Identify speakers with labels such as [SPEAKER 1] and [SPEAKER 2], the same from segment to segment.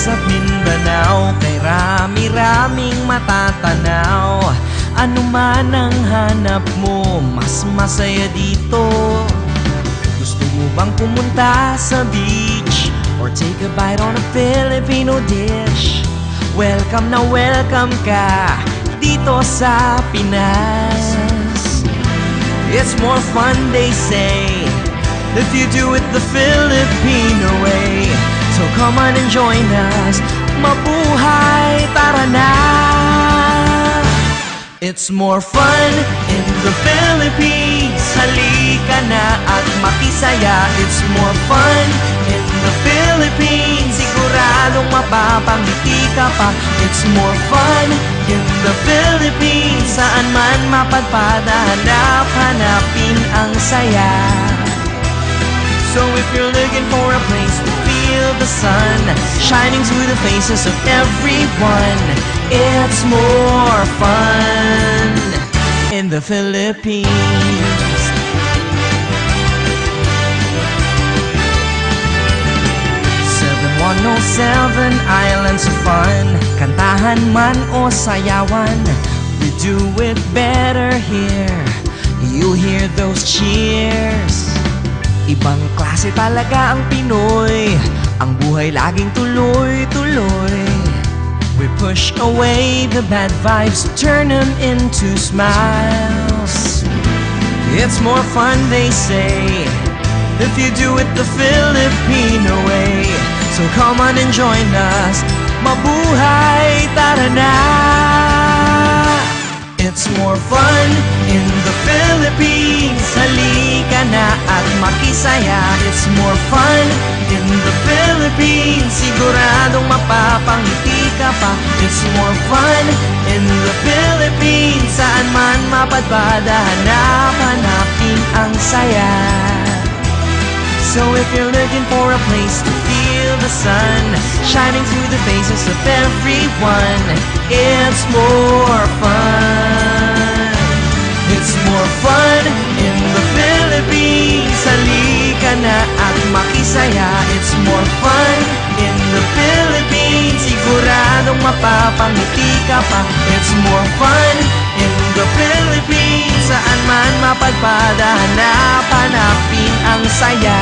[SPEAKER 1] sa Mindanao, kay rami-raming matatanaw. Ano man ang hanap mo, mas masaya dito. Gusto mo bang pumunta sa beach or take a bite on a Filipino dish? Welcome na welcome ka dito sa Pinas. It's more fun, they say, if you do it the Filipino way. So come on and join us, mabuhay, tara na. It's more fun in the Philippines, halika na at makisaya. It's more fun in the Philippines, siguradong mapapangiti ka pa. It's more fun in the Philippines, saan man mapadpad, hanap-hanapin ang saya. So if you're looking for a place to feel the sun shining through the faces of everyone, it's more fun in the Philippines. 7107 Islands of Fun, kantahan man o sayawan, we do it better here. You hear those cheers. Ibang klase talaga ang Pinoy, ang buhay laging tuloy-tuloy. We push away the bad vibes, turn them into smiles. It's more fun, they say, if you do it the Filipino way. So come on and join us, mabuhay, tara na. It's more fun in the Philippines, halika na at makisaya. It's more fun in the Philippines, siguradong mapapangiti ka pa. It's more fun in the Philippines, saan man mapadpad, hanap-hanapin ang saya. So if you're looking for a place to feel the sun shining through the faces of everyone, it's more fun. It's more fun in the Philippines, halika na at makisaya. It's more fun in the Philippines, siguradong mapapangiti ka pa. It's more fun in the Philippines, saan man mapadpad, hanap-hanapin ang saya.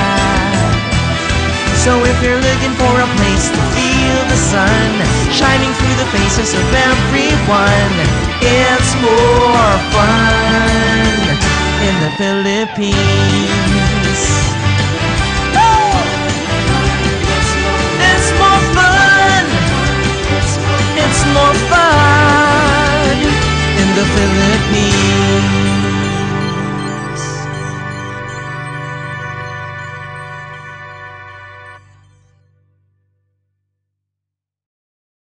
[SPEAKER 1] So if you're looking for a place to feel the sun shining through the faces of everyone, it's more fun in the Philippines. It's more fun. It's more fun in the Philippines.